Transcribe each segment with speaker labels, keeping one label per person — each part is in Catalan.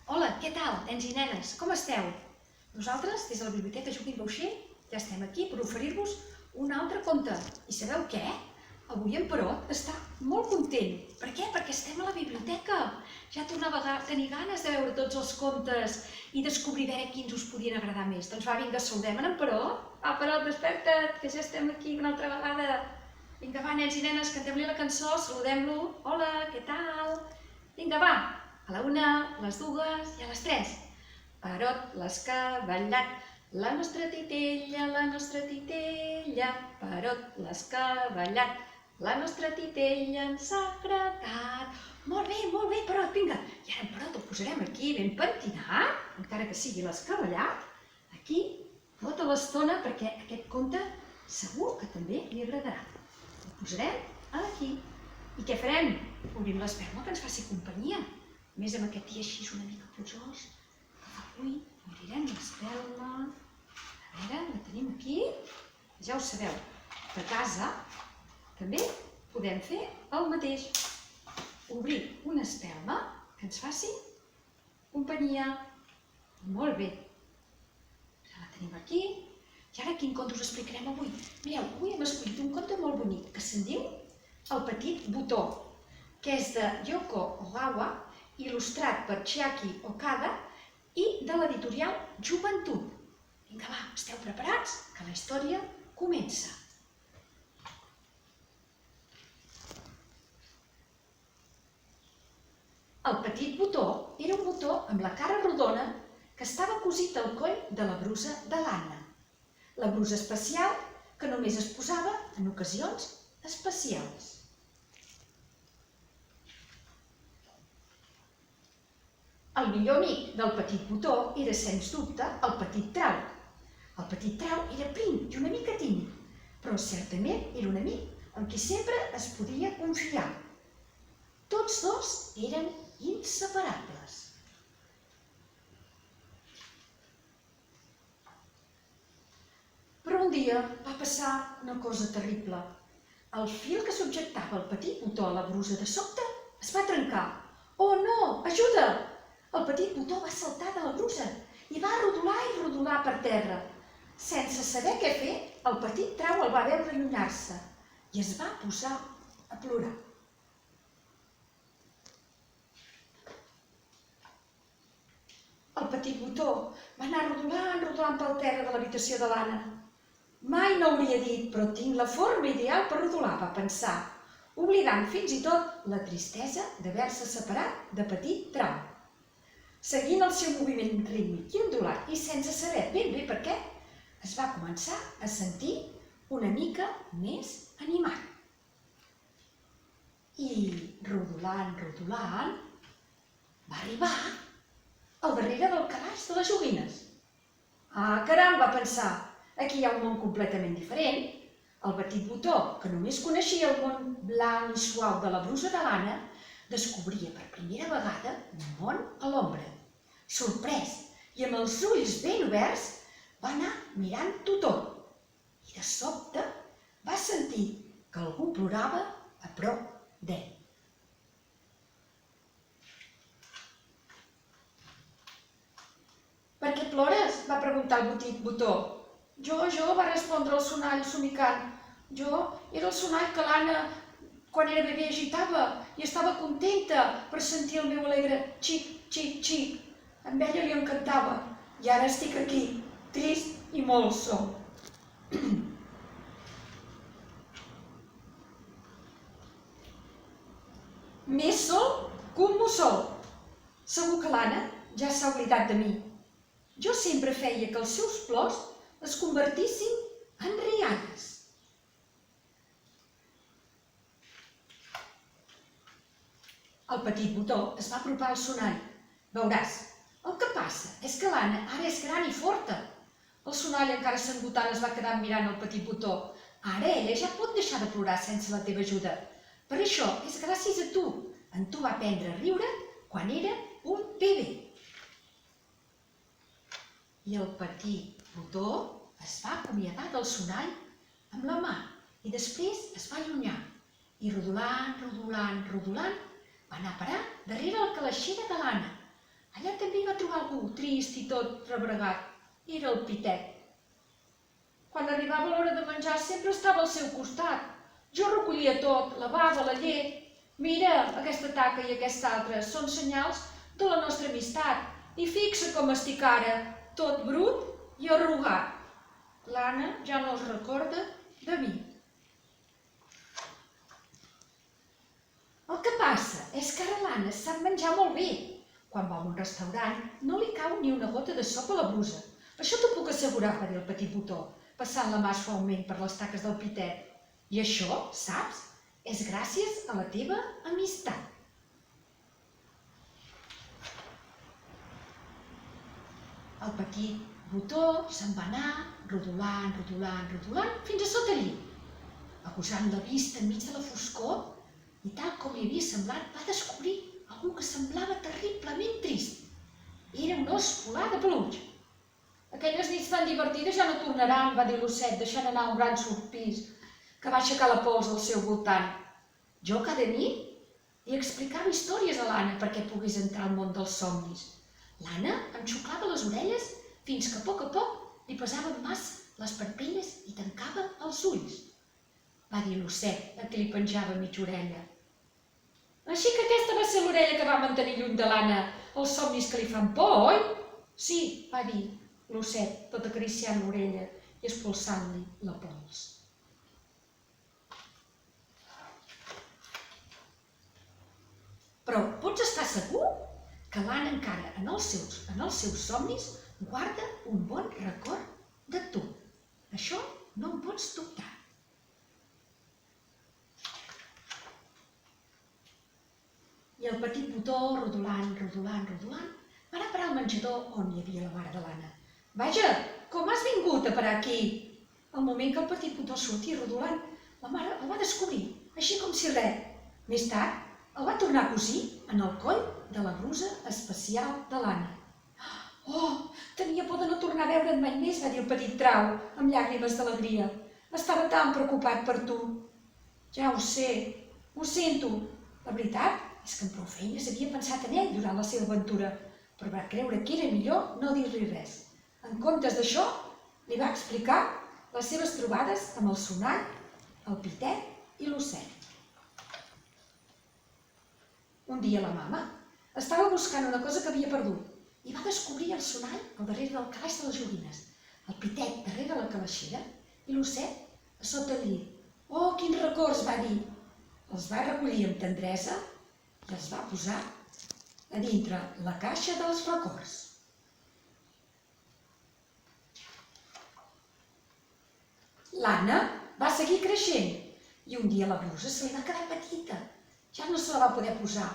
Speaker 1: Hola, què tal, nens i nenes? Com esteu? Nosaltres, des de la Biblioteca Joaquim Bauxer, ja estem aquí per oferir-vos un altre conte. I sabeu què? Avui en Perot està molt content. Per què? Perquè estem a la biblioteca. Ja tornava a tenir ganes de veure tots els contes i descobrir veure quins us podien agradar més. Doncs va, vinga, saludem en Perot. Va, Perot, desperta't, que ja estem aquí una altra vegada. Vinga, va, nens i nenes, cantem-li la cançó, saludem-lo. Hola, què tal? Vinga, va, a la una, a les dues i a les tres. Perot l'escavallat, la nostra titella, Perot l'escavallat, la nostra titella ens ha agradat. Molt bé, Perot, vinga. I ara en Perot el posarem aquí ben pentinat, encara que sigui l'escavallat, aquí tota l'estona, perquè aquest conte segur que també li agradarà. El posarem aquí. I què farem? Obrim l'espelma que ens faci companyia. A més, amb aquest dia així una mica plujós, avui obrirem l'espelma. A veure, la tenim aquí. Ja ho sabeu, a casa també podem fer el mateix. Obrir una espelma que ens faci companyia. Molt bé. Ja la tenim aquí. I ara quin conte us explicarem avui? Mireu, avui hem escollit un conte molt bonic que se'n diu El petit botó, que és de Yoko Ogawa, il·lustrat per Chiaki Okada i de l'editorial Joventut. Vinga, va, esteu preparats? Que la història comença. El petit botó era un botó amb la cara rodona que estava cosit al coll de la brusa de l'Anna. La brusa especial que només es posava en ocasions especials. El millor amic del petit botó era, sens dubte, el petit trau. El petit trau era prim i una mica tímid, però certament era un amic amb qui sempre es podia confiar. Tots dos eren inseparables. Però un dia va passar una cosa terrible. El fil que subjectava el petit botó a la brusa de sobte es va trencar. Oh no, ajuda! El petit botó va saltar de la brusa i va rodolar per terra. Sense saber què fer, el petit trau el va veure allunyar-se i es va posar a plorar. El petit botó va anar rodolant pel terra de l'habitació de l'Anna. Mai no hauria dit, però tinc la forma ideal per rodolar, va pensar, oblidant fins i tot la tristesa d'haver-se separat de petit trau. Seguint el seu moviment rítmic i ondulat i sense saber ben bé per què, es va començar a sentir una mica més animat. I rodolant, va arribar al darrere del calaix de les joguines. Ah, caram, va pensar, aquí hi ha un món completament diferent. El petit botó, que només coneixia el món blanc i suau de la brusa de l'Anna, descobria per primera vegada un món a l'ombra. Sorprès i amb els ulls ben oberts, va anar mirant-ho tot. I de sobte va sentir que algú plorava a prop d'ell. Per què plores? Va preguntar el petit botó. Jo, va respondre el sonall somicant. Jo era el sonall que l'Anna, quan era bebè, agitava i estava contenta per sentir el meu alegre xic, xic, xic. A ella li encantava i ara estic aquí, trist i molt sol. Més sol que un mussol. Segur que l'Anna ja s'ha oblidat de mi. Jo sempre feia que els seus plors es convertissin en rialles. El petit botó es va apropar al sonall. Veuràs, el que passa és que l'Anna ara és gran i forta. El sonall, encara s'engotant, es va quedar mirant el petit botó. Ara ella ja pot deixar de plorar sense la teva ajuda. Per això és gràcies a tu. En tu va aprendre a riure quan era un bebè. I el petit botó es va acomiadar del sonall amb la mà i després es va allunyar. I rodolant, va anar a parar darrere la calaixera de l'Anna. Allà també va trobar algú trist i tot rebregat. Era el Pitet. Quan arribava l'hora de menjar sempre estava al seu costat. Jo recollia tot, lavava la llet. Mira, aquesta taca i aquesta altra són senyals de la nostra amistat. I fixa com estic ara, tot brut i arrugat. L'Anna ja no es recorda de mi. El que passa és que ara l'Anna sap menjar molt bé. Quan va a un restaurant no li cau ni una gota de sopa a la brusa. Això t'ho puc assegurar, va dir el petit Botó, passant la mà suaument per les taques del Pitet. I això, saps, és gràcies a la teva amistat. El petit Botó se'n va anar rodolant, rodolant, rodolant, fins a sota el llit. Agosant la vista enmig de la foscor, i tal com li havia semblat, va descobrir algú que semblava terriblement trist. Era un os polar de peluix. Aquelles nits tan divertides ja no tornaran, va dir l'osset, deixant anar un gran sorpís que va aixecar la pols al seu voltant. Jo cada nit li explicava històries a l'Anna perquè pogués entrar al món dels somnis. L'Anna em xuclava les orelles fins que a poc li pesaven massa les parpelles i tancava els ulls, va dir l'osset, a qui li penjava mitja orella. Així que aquesta va ser l'orella que va mantenir lluny de l'Anna els somnis que li fan por, oi? Sí, va dir l'osset, tot acariciant l'orella i expulsant-li la pols. Però pots estar segur que l'Anna encara en els seus somnis guarda un bon record de tu. Això no em pots dubtar. I el petit Botó, rodolant, rodolant, rodolant, va anar a parar al menjador on hi havia la mare de l'Anna. Vaja, com has vingut a parar aquí? Al moment que el petit Botó sortia rodolant, la mare el va descobrir, així com si res. Més tard, el va tornar a cosir en el coll de la brusa especial de l'Anna. Oh, tenia por de no tornar a veure't mai més, va dir el petit Trau, amb llàgrimes d'alegria. Estava tan preocupat per tu. Ja ho sé, ho sento. La veritat és que amb prou feines havia pensat en ell durant la seva aventura, però va creure que era millor no dir-li res. En comptes d'això, li va explicar les seves trobades amb el sonall, el Pitet i l'osset. Un dia la mama estava buscant una cosa que havia perdut i va descobrir el sonall al darrere del calaix de les joguines, el Pitet darrere la calaixera i l'osset a sota el llit. Oh, quins records, va dir. Els va recollir amb tendresa i els va posar a dintre la caixa dels records. L'Anna va seguir creixent i un dia la brusa se li va quedar petita. Ja no se la va poder posar.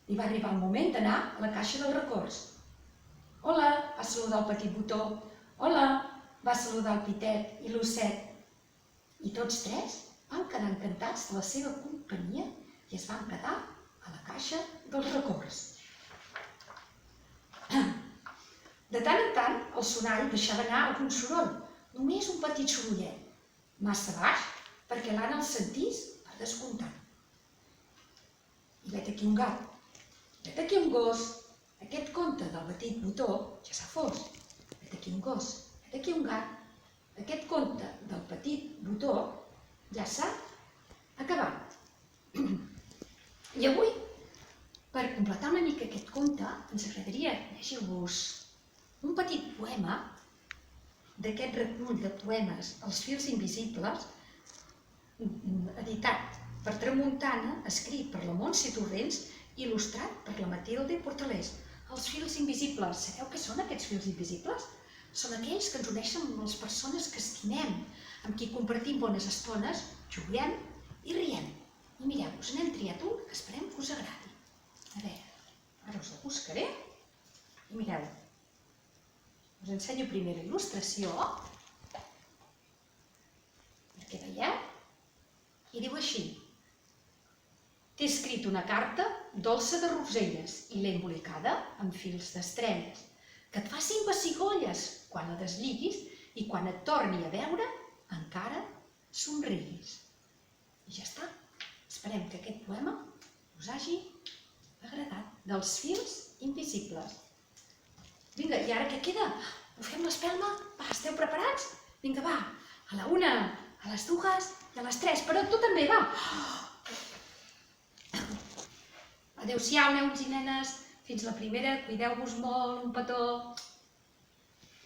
Speaker 1: Li va arribar el moment d'anar a la caixa dels records. Hola, va saludar el petit Botó. Hola, va saludar el Pitet i l'osset. I tots tres van quedar encantats de la seva companyia i es van quedar a la caixa dels records. De tant en tant, el sonall deixava anar algun soroll, només un petit sorollet, massa baix perquè l'Anna el sentís per descomptat. I vet aquí un gat, vet aquí un gos, aquest conte del petit Botó ja s'ha fos. Vet aquí un gos, vet aquí un gat, aquest conte del petit Botó ja s'ha acabat. I avui, per completar una mica aquest conte, ens agradaria llegir-vos un petit poema d'aquest recull de poemes Els fils invisibles, editat per Tramuntana, escrit per la Montse Torrents i il·lustrat per la Matilde Portalés. Els fils invisibles, sabeu què són aquests fils invisibles? Són aquells que ens uneixen amb les persones que estimem, amb qui compartim bones estones, juguem i riem. I mireu, us n'hem triat un que esperem que us agradi. A veure, ara us el buscaré i mireu. Us ensenyo primer la il·lustració, perquè veieu, i diu així. T'he escrit una carta dolça de roselles i l'he embolicada amb fils d'estrelles, que et facin pessigolles quan la desliguis i quan et torni a veure encara somriguis. I ja està. Esperem que aquest poema us hagi agradat. Dels fils invisibles. Vinga, i ara què queda? Ho fem l'espelma? Va, esteu preparats? Vinga, va, a la 1, a les 2 i a les 3, però tu també, va! Adéu-siau, nens i nenes, fins la primera, cuideu-vos molt, un petó!